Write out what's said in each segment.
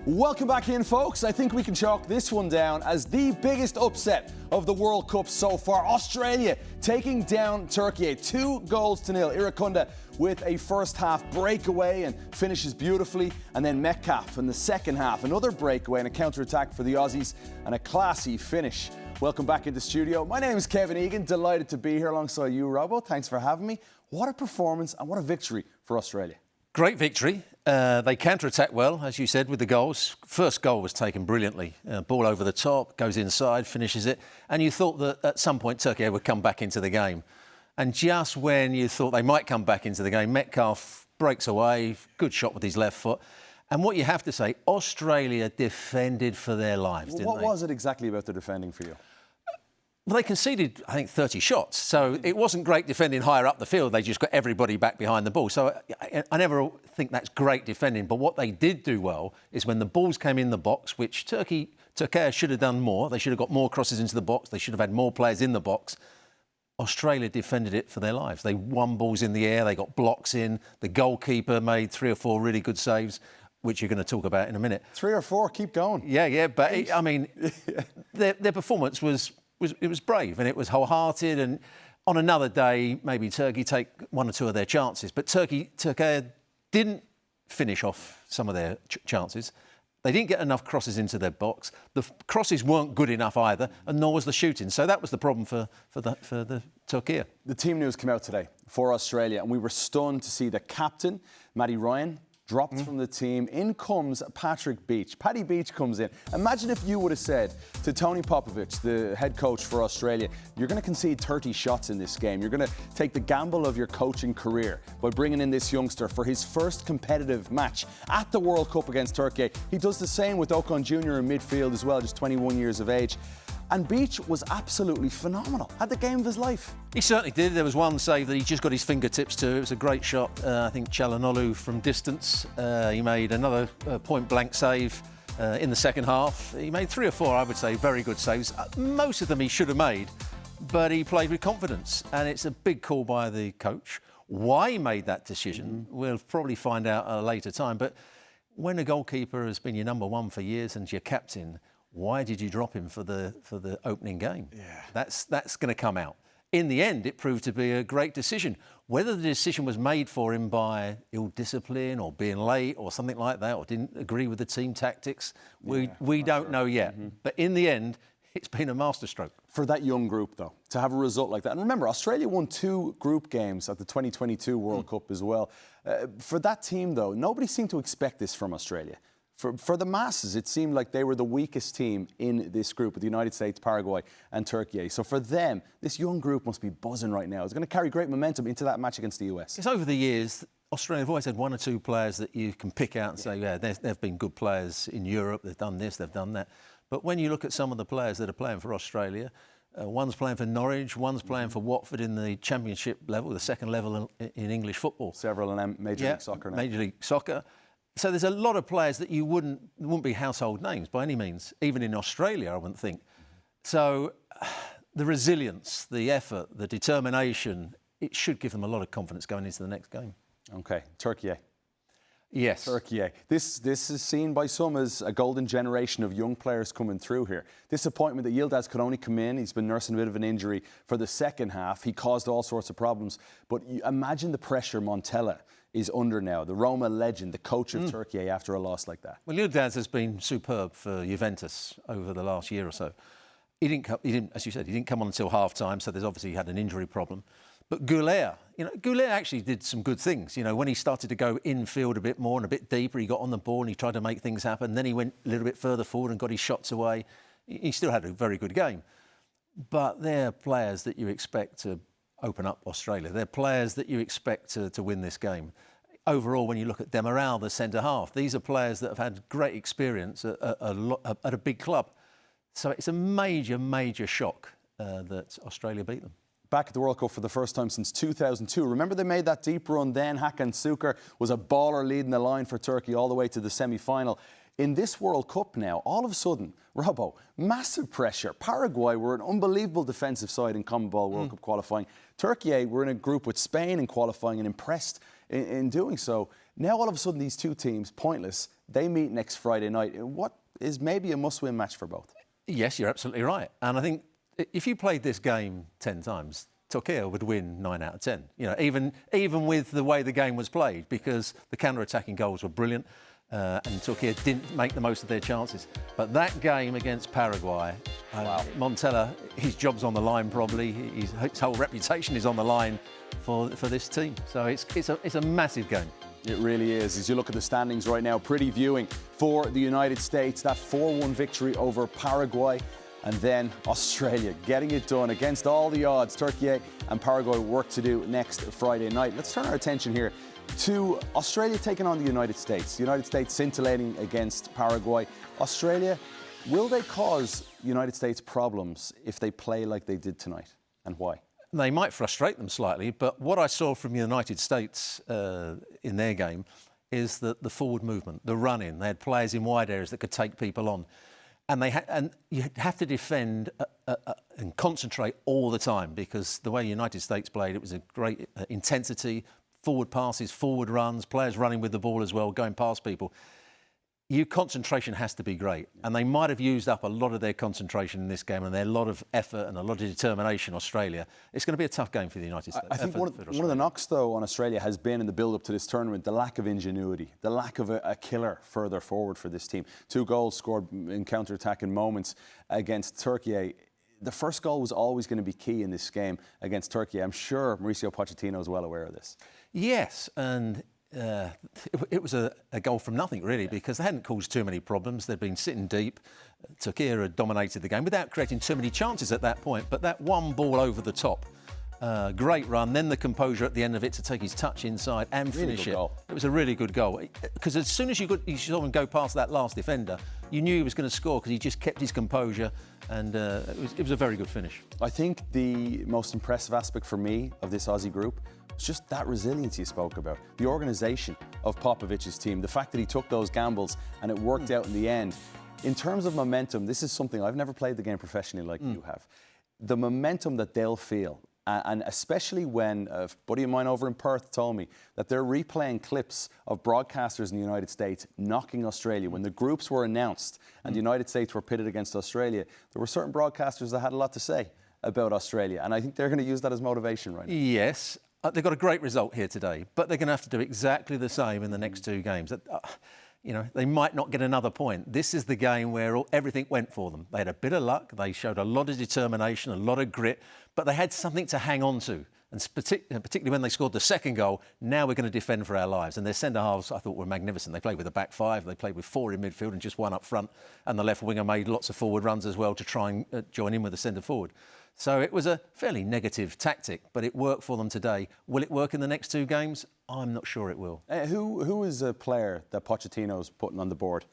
Welcome back in, folks. I think we can chalk this one down as the biggest upset of the World Cup so far. Australia taking down Turkey 2-0. Irakunda with a first half breakaway and finishes beautifully. And then Metcalf in the second half, another breakaway and a counter-attack for the Aussies and a classy finish. Welcome back into studio. My name is Kevin Egan. Delighted to be here alongside you, Robbo. Thanks for having me. What a performance and what a victory for Australia. Great victory. They counter-attack well, as you said, with the goals. First goal was taken brilliantly. Ball over the top, goes inside, finishes it. And you thought that at some point Turkey would come back into the game. And just when you thought they might come back into the game, Metcalf breaks away, good shot with his left foot. And what you have to say, Australia defended for their lives, didn't they? What was it exactly about the defending for you? Well, they conceded, I think, 30 shots. So it wasn't great defending higher up the field. They just got everybody back behind the ball. So I never think that's great defending. But what they did do well is when the balls came in the box, which Turkey should have done more. They should have got more crosses into the box. They should have had more players in the box. Australia defended it for their lives. They won balls in the air. They got blocks in. The goalkeeper made 3 or 4 really good saves, which you're going to talk about in a minute. 3 or 4, keep going. Yeah. But, their performance was brave and it was wholehearted, and on another day maybe Turkey take 1 or 2 of their chances, but Turkey didn't finish off some of their chances. They didn't get enough crosses into their box. The crosses weren't good enough either, and nor was the shooting. So that was the problem for the Turkey. The team news came out today for Australia, and we were stunned to see the captain, Matty Ryan, dropped from the team. In comes Patrick Beach. Paddy Beach comes in. Imagine if you would have said to Tony Popovich, the head coach for Australia, you're going to concede 30 shots in this game. You're going to take the gamble of your coaching career by bringing in this youngster for his first competitive match at the World Cup against Turkey. He does the same with Ocon Jr. in midfield as well, just 21 years of age. And Beach was absolutely phenomenal. Had the game of his life. He certainly did. There was one save that he just got his fingertips to. It was a great shot. I think Çalhanoğlu from distance. He made another point-blank save in the second half. He made 3 or 4, I would say, very good saves. Most of them he should have made, but he played with confidence. And it's a big call by the coach. Why he made that decision, we'll probably find out at a later time. But when a goalkeeper has been your number 1 for years and your captain, why did you drop him for the opening game? Yeah. That's going to come out. In the end, it proved to be a great decision. Whether the decision was made for him by ill discipline or being late or something like that, or didn't agree with the team tactics, we don't know yet. But in the end, it's been a masterstroke. For that young group, though, to have a result like that. And remember, Australia won 2 group games at the 2022 World Cup as well. For that team, though, nobody seemed to expect this from Australia. For the masses, it seemed like they were the weakest team in this group with the United States, Paraguay and Turkey. So for them, this young group must be buzzing right now. It's going to carry great momentum into that match against the US. Because over the years, Australia have always had 1 or 2 players that you can pick out and say, yeah, they've been good players in Europe, they've done this, they've done that. But when you look at some of the players that are playing for Australia, one's playing for Norwich, one's playing for Watford in the championship level, the second level in English football. Several in Major League Soccer now. Major League Soccer. So there's a lot of players that you wouldn't be household names by any means, even in Australia, I wouldn't think. So the resilience, the effort, the determination, it should give them a lot of confidence going into the next game. OK, Turkey. Yes. Turkey. This is seen by some as a golden generation of young players coming through here. Disappointment that Yildiz could only come in. He's been nursing a bit of an injury for the second half. He caused all sorts of problems. But imagine the pressure Montella is under now, the Roma legend, the coach of Turkey after a loss like that. Well, Yildiz has been superb for Juventus over the last year or so. He didn't, as you said, he didn't come on until half-time, so there's obviously had an injury problem. But Goulet actually did some good things. When he started to go infield a bit more and a bit deeper, he got on the ball and he tried to make things happen. Then he went a little bit further forward and got his shots away. He still had a very good game. But they're players that you expect to open up Australia. They're players that you expect to win this game. Overall, when you look at Demiral, the centre-half, these are players that have had great experience at a big club. So it's a major, major shock that Australia beat them. Back at the World Cup for the first time since 2002. Remember they made that deep run then? Hakan Şükür was a baller leading the line for Turkey all the way to the semi-final. In this World Cup now, all of a sudden, Robbo, massive pressure. Paraguay were an unbelievable defensive side in CONMEBOL World Cup qualifying. Turkey were in a group with Spain in qualifying and impressed in doing so. Now, all of a sudden, these two teams, pointless, they meet next Friday night in what is maybe a must-win match for both. Yes, you're absolutely right. And I think if you played this game 10 times, Turkey would win 9 out of 10. You know, even with the way the game was played, because the counter-attacking goals were brilliant, and Turkey didn't make the most of their chances. But that game against Paraguay, Montella, his job's on the line probably. His whole reputation is on the line for this team. So it's a massive game. It really is. As you look at the standings right now, pretty viewing for the United States. That 4-1 victory over Paraguay. And then Australia getting it done against all the odds. Turkey and Paraguay work to do next Friday night. Let's turn our attention here to Australia taking on the United States. The United States scintillating against Paraguay. Australia, will they cause United States problems if they play like they did tonight? And why? They might frustrate them slightly, but what I saw from the United States in their game is that the forward movement, the run-in. They had players in wide areas that could take people on. And you have to defend and concentrate all the time, because the way the United States played, it was a great intensity, forward passes, forward runs, players running with the ball as well, going past people. Your concentration has to be great. And they might have used up a lot of their concentration in this game and their lot of effort and a lot of determination, Australia. It's going to be a tough game for the United States. I think one of the knocks, though, on Australia has been in the build-up to this tournament, the lack of ingenuity, the lack of a killer further forward for this team. 2 goals scored in counter-attacking moments against Turkey. The first goal was always going to be key in this game against Turkey. I'm sure Mauricio Pochettino is well aware of this. Yes, and it was a goal from nothing, really, because they hadn't caused too many problems. They'd been sitting deep. Turkey had dominated the game without creating too many chances at that point. But that one ball over the top, great run, then the composure at the end of it to take his touch inside and finish it. Goal. It was a really good goal. Because as soon as you saw him go past that last defender, you knew he was going to score because he just kept his composure, and it was a very good finish. I think the most impressive aspect for me of this Aussie group was just that resilience you spoke about, the organisation of Popovic's team, the fact that he took those gambles and it worked out in the end. In terms of momentum, this is something I've never played the game professionally like you have. The momentum that they'll feel, and especially when a buddy of mine over in Perth told me that they're replaying clips of broadcasters in the United States knocking Australia. When the groups were announced and the United States were pitted against Australia, there were certain broadcasters that had a lot to say about Australia, and I think they're going to use that as motivation right now. Yes. They've got a great result here today, but they're going to have to do exactly the same in the next 2 games. You know, they might not get another point. This is the game where everything went for them. They had a bit of luck. They showed a lot of determination, a lot of grit, but they had something to hang on to. And particularly when they scored the second goal, now we're going to defend for our lives. And their centre-halves, I thought, were magnificent. They played with a back 5. They played with 4 in midfield and just 1 up front. And the left winger made lots of forward runs as well to try and join in with the centre-forward. So it was a fairly negative tactic, but it worked for them today. Will it work in the next 2 games? I'm not sure it will. Who is a player that Pochettino's putting on the board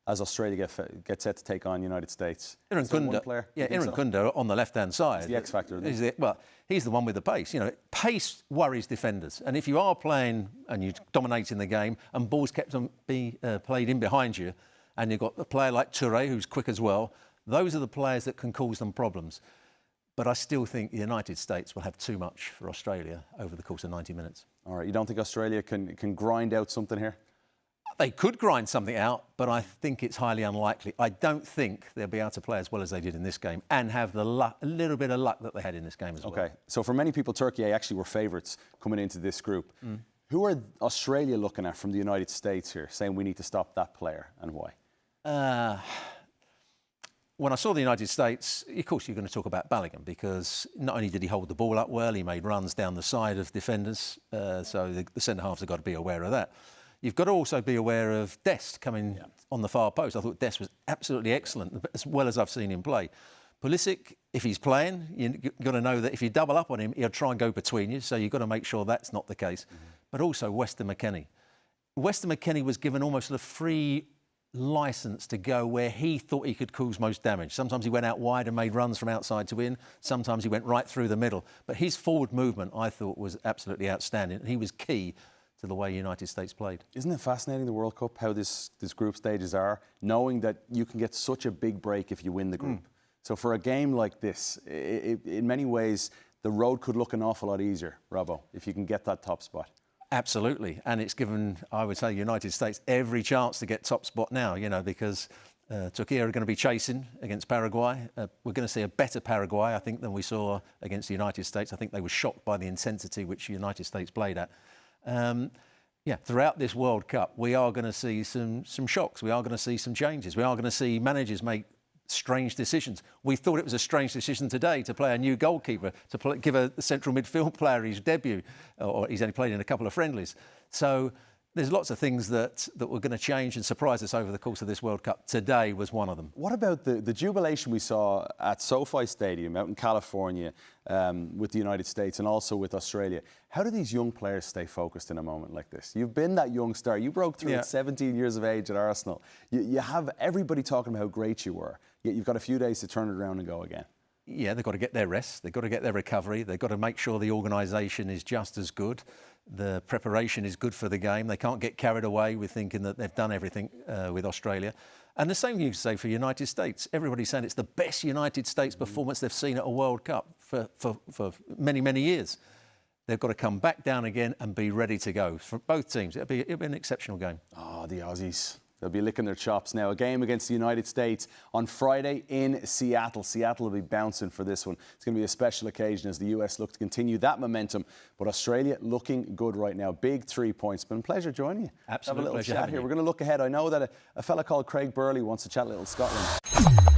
as Australia gets set to take on United States? Irankunda. Yeah, Irankunda on the left-hand side. He's the X factor. He's the one with the pace. You know, pace worries defenders. And if you are playing and you're dominating the game and balls kept on being played in behind you, and you've got a player like Touré who's quick as well, those are the players that can cause them problems. But I still think the United States will have too much for Australia over the course of 90 minutes. All right, you don't think Australia can grind out something here? They could grind something out, but I think it's highly unlikely. I don't think they'll be able to play as well as they did in this game and have the luck, a little bit of luck that they had in this game as well. OK, so for many people, Turkey actually were favourites coming into this group. Who are Australia looking at from the United States here, saying we need to stop that player, and why? When I saw the United States, of course, you're going to talk about Balogun, because not only did he hold the ball up well, he made runs down the side of defenders. So the centre-halves have got to be aware of that. You've got to also be aware of Dest coming on the far post. I thought Dest was absolutely excellent, as well as I've seen him play. Pulisic, if he's playing, you've got to know that if you double up on him, he'll try and go between you. So you've got to make sure that's not the case. But also Weston McKennie. Weston McKennie was given almost a free licence to go where he thought he could cause most damage. Sometimes he went out wide and made runs from outside to in. Sometimes he went right through the middle. But his forward movement, I thought, was absolutely outstanding. And he was key to the way United States played. Isn't it fascinating, the World Cup, how this group stages are, knowing that you can get such a big break if you win the group. So for a game like this, in many ways, the road could look an awful lot easier, Robbo, if you can get that top spot. Absolutely, and it's given, I would say, United States every chance to get top spot now, because Turkey are going to be chasing against Paraguay. We're going to see a better Paraguay, I think, than we saw against the United States. I think they were shocked by the intensity which the United States played at. Throughout this World Cup, we are going to see some shocks. We are going to see some changes. We are going to see managers make strange decisions. We thought it was a strange decision today to play a new goalkeeper, to give a central midfield player his debut, or he's only played in a couple of friendlies. So there's lots of things that were going to change and surprise us over the course of this World Cup. Today was one of them. What about the jubilation we saw at SoFi Stadium out in California with the United States and also with Australia? How do these young players stay focused in a moment like this? You've been that young star. You broke through at 17 years of age at Arsenal. You have everybody talking about how great you were, yet you've got a few days to turn it around and go again. Yeah, they've got to get their rest. They've got to get their recovery. They've got to make sure the organisation is just as good. The preparation is good for the game. They can't get carried away with thinking that they've done everything with Australia. And the same you can say for United States. Everybody's saying it's the best United States performance they've seen at a World Cup for many, many years. They've got to come back down again and be ready to go. For both teams, it'll be an exceptional game. Oh, the Aussies. They'll be licking their chops now. A game against the United States on Friday in Seattle. Seattle will be bouncing for this one. It's going to be a special occasion as the US look to continue that momentum. But Australia looking good right now. Big 3 points. It's been a pleasure joining you. Absolute Have a little pleasure chat here. having you. We're going to look ahead. I know that a fella called Craig Burley wants to chat a little Scotland.